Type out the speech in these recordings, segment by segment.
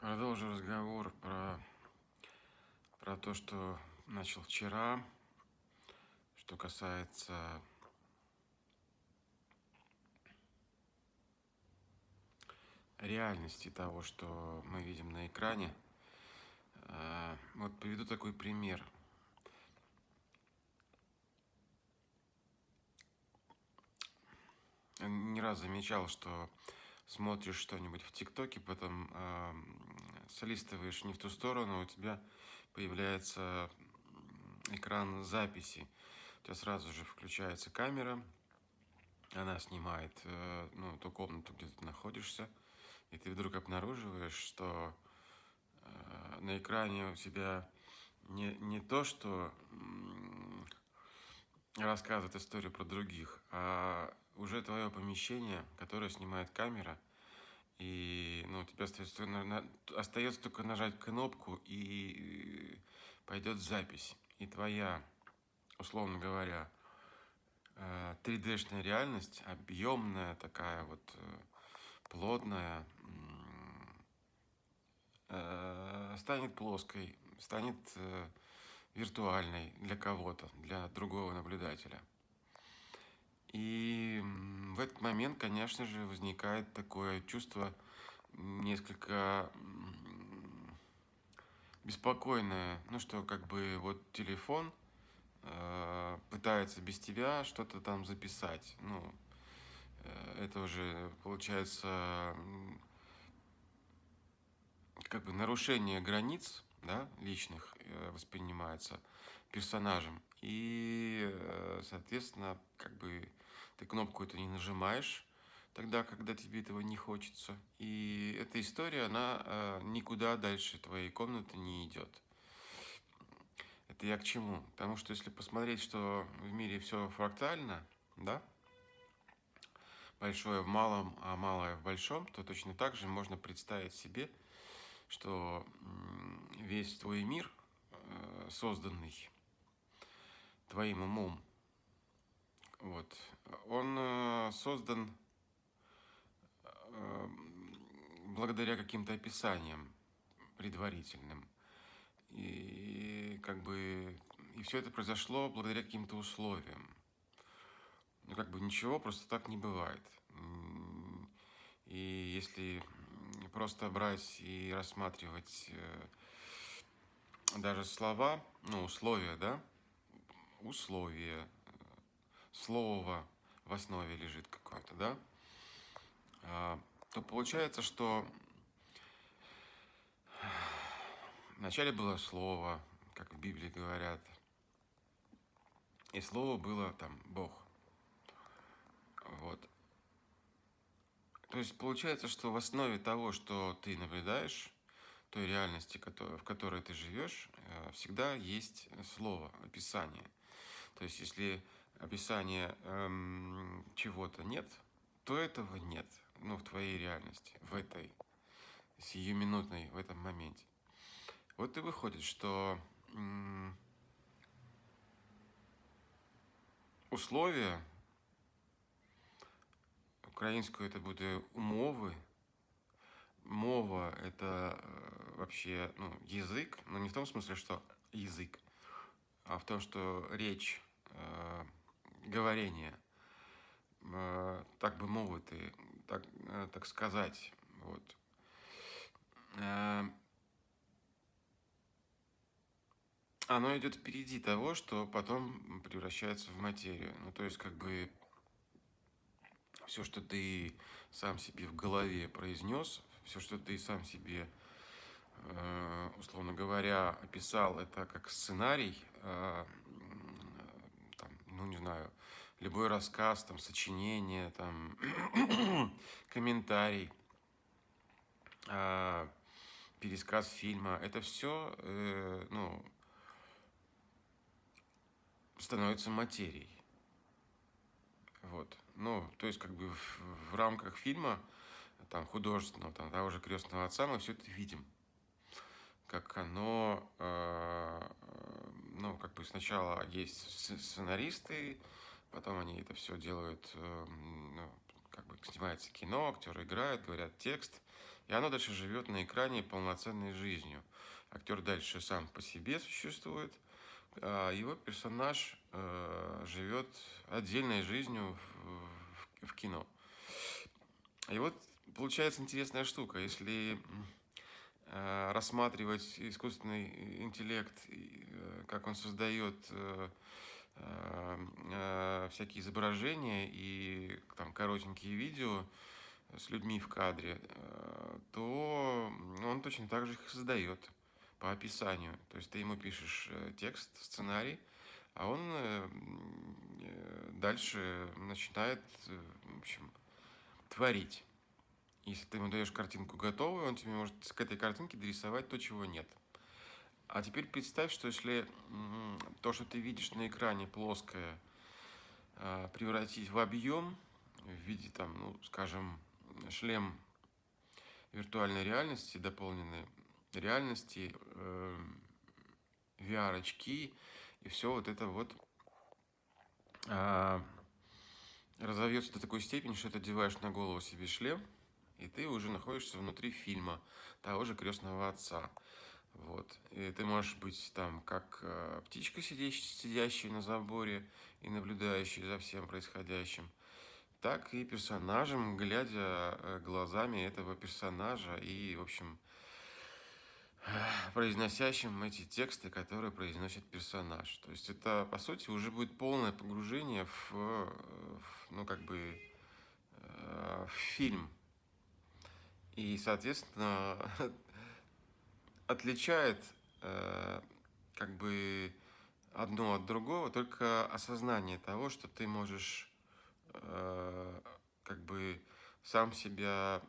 Продолжу разговор про то, что начал вчера, что касается реальности того, что мы видим на экране. Вот приведу такой пример. Я не раз замечал, что смотришь что-нибудь в ТикТоке, потом солистываешь не в ту сторону, у тебя появляется экран записи. У тебя сразу же включается камера, она снимает ту комнату, где ты находишься, и ты вдруг обнаруживаешь, что на экране у тебя не то, что рассказывает историю про других, а уже твое помещение, которое снимает камера, и у тебя остается только нажать кнопку, и пойдет запись. И твоя, условно говоря, 3D-шная реальность, объемная такая вот, плотная, станет плоской, станет виртуальной для кого-то, для другого наблюдателя. И в этот момент, конечно же, возникает такое чувство несколько беспокойное, что как бы вот телефон пытается без тебя что-то там записать. Это уже получается как бы нарушение границ, да, личных воспринимается персонажем. И, соответственно, как бы ты кнопку эту не нажимаешь тогда, когда тебе этого не хочется. И эта история, она никуда дальше твоей комнаты не идет. Это я к чему? Потому что если посмотреть, что в мире все фрактально, да, большое в малом, а малое в большом, то точно так же можно представить себе, что весь твой мир, созданный твоим умом, вот, он создан благодаря каким-то описаниям предварительным. И как бы и все это произошло благодаря каким-то условиям. Как бы ничего просто так не бывает. И если просто брать и рассматривать даже слова, условия, да, условия, слово в основе лежит какое-то, да, то получается, что вначале было слово, как в Библии говорят, и слово было там Бог. Вот. То есть получается, что в основе того, что ты наблюдаешь, той реальности, в которой ты живешь, всегда есть слово, описание. То есть если описания чего-то нет, то этого нет, в твоей реальности, в этой сиюминутной, в этом моменте. Вот и выходит, что условия, украинскую это будет умовы, мова это вообще язык, но не в том смысле, что язык, а в том, что речь, говорение, так бы мовити, так сказать, вот. Оно идет впереди того, что потом превращается в материю. То есть, как бы, все, что ты сам себе в голове произнес, все, что ты сам себе, условно говоря, описал, это как сценарий, там, не знаю, любой рассказ, там, сочинение, там, комментарий, пересказ фильма, это все, становится материей. Вот. То есть, как бы в рамках фильма, там, художественного, там, того же «Крестного отца» мы все это видим. Как оно, как бы сначала есть сценаристы, потом они это все делают, как бы снимается кино, актеры играют, говорят текст, и оно дальше живет на экране полноценной жизнью. Актер дальше сам по себе существует, а его персонаж живет отдельной жизнью в кино. И вот получается интересная штука, если рассматривать искусственный интеллект, как он создает всякие изображения и там коротенькие видео с людьми в кадре, то он точно так же их создает по описанию. То есть ты ему пишешь текст, сценарий, а он дальше начинает, в общем, творить. Если ты ему даешь картинку готовую, он тебе может к этой картинке дорисовать то, чего нет. А теперь представь, что если то, что ты видишь на экране плоское, превратить в объем в виде, там, ну, скажем, шлем виртуальной реальности, дополненной реальности, VR-очки, и все вот это вот разовьется до такой степени, что ты одеваешь на голову себе шлем, и ты уже находишься внутри фильма того же «Крестного отца». Вот. И ты можешь быть там как птичка, сидящая на заборе и наблюдающая за всем происходящим, так и персонажем, глядя глазами этого персонажа и, в общем, произносящим эти тексты, которые произносит персонаж. То есть это, по сути, уже будет полное погружение ну, как бы, в фильм. И, соответственно, отличает как бы одно от другого только осознание того, что ты можешь как бы сам себя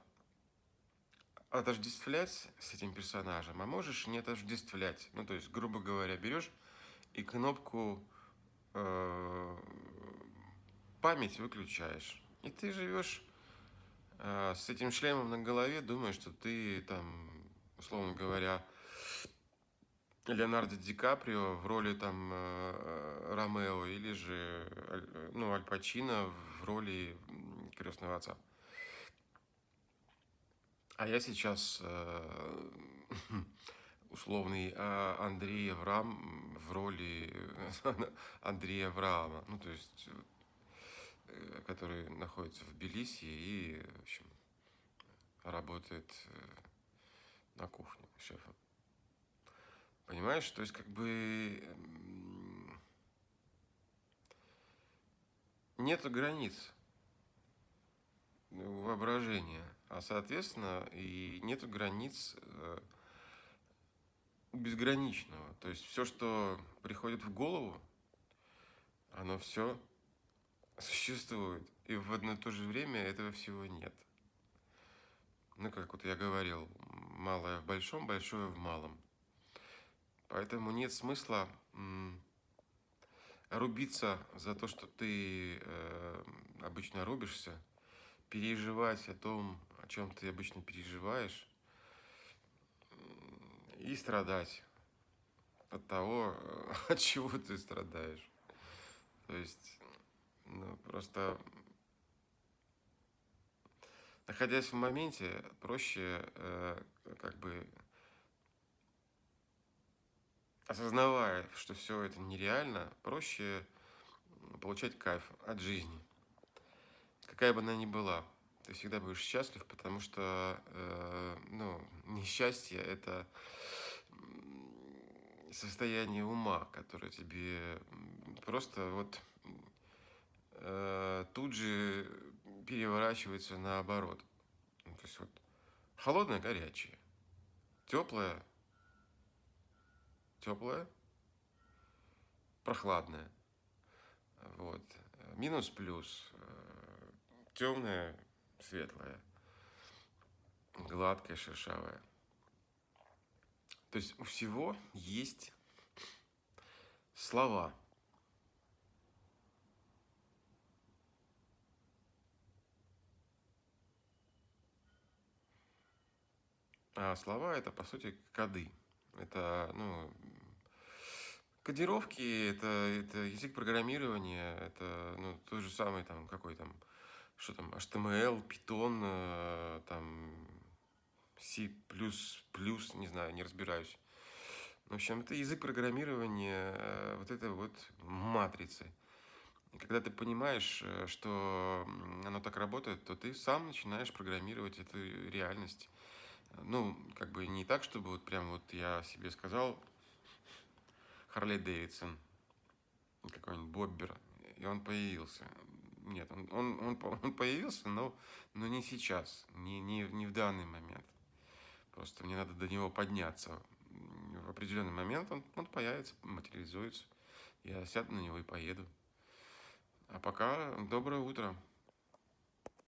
отождествлять с этим персонажем, а можешь не отождествлять. Ну, то есть, грубо говоря, берешь и кнопку память выключаешь. И ты живешь с этим шлемом на голове, думаешь, что ты там, условно говоря, Леонардо Ди Каприо в роли там Ромео или же ну, Аль Пачино в роли крестного отца. А я сейчас условный Андрей Авраам в роли Андрея Авраама, ну, то есть, который находится в Тбилиси и, в общем, работает на кухне шефом. Понимаешь, то есть, как бы нету границ воображения, а, соответственно, и нету границ безграничного. То есть все, что приходит в голову, оно все существует. И в одно и то же время этого всего нет. Ну, как вот я говорил, малое в большом, большое в малом. Поэтому нет смысла рубиться за то, что ты обычно рубишься, переживать о том, о чем ты обычно переживаешь, и страдать от того, от чего ты страдаешь. То есть, ну, просто находясь в моменте, проще как бы осознавая, что все это нереально, проще получать кайф от жизни, какая бы она ни была. Ты всегда будешь счастлив, потому что ну, несчастье – это состояние ума, которое тебе просто вот тут же переворачивается наоборот. Ну, то есть вот холодное – горячее, теплое – теплое, прохладное. Вот. Минус-плюс. Темное, светлое, гладкое, шершавое. То есть у всего есть слова. А слова это, по сути, коды. Это, ну, кодировки, это язык программирования, это, ну, тот же самый, там, какой там, что там, HTML, Python, там, C++, не знаю, не разбираюсь. В общем, это язык программирования вот этой вот матрицы. И когда ты понимаешь, что оно так работает, то ты сам начинаешь программировать эту реальность. Ну, как бы не так, чтобы вот прям вот я себе сказал Харли Дэвидсон, какой-нибудь Боббер, и он появился. Нет, он появился, но не сейчас, не в данный момент. Просто мне надо до него подняться. В определенный момент он появится, материализуется. Я сяду на него и поеду. А пока доброе утро.